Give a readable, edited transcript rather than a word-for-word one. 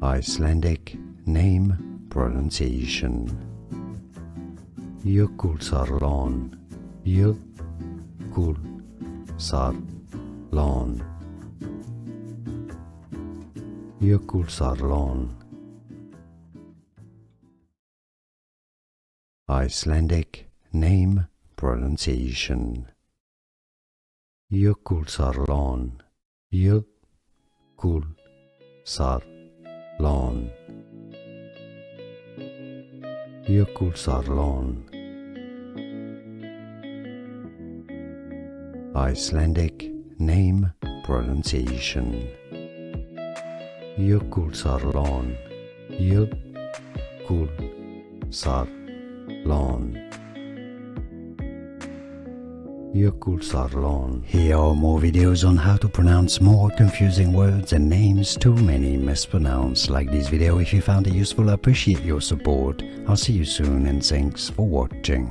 Icelandic name pronunciation. Jökulsárlón, Jökulsárlón, Jökulsárlón. Icelandic name pronunciation. Jökulsárlón, Jökulsárlón, Jökulsárlón. Icelandic name pronunciation. Jökulsárlón, Jökulsárlón, Jökulsárlón. Here are more videos on how to pronounce more confusing words and names too many mispronounced. Like this video if you found it useful. I appreciate your support. I'll see you soon and thanks for watching.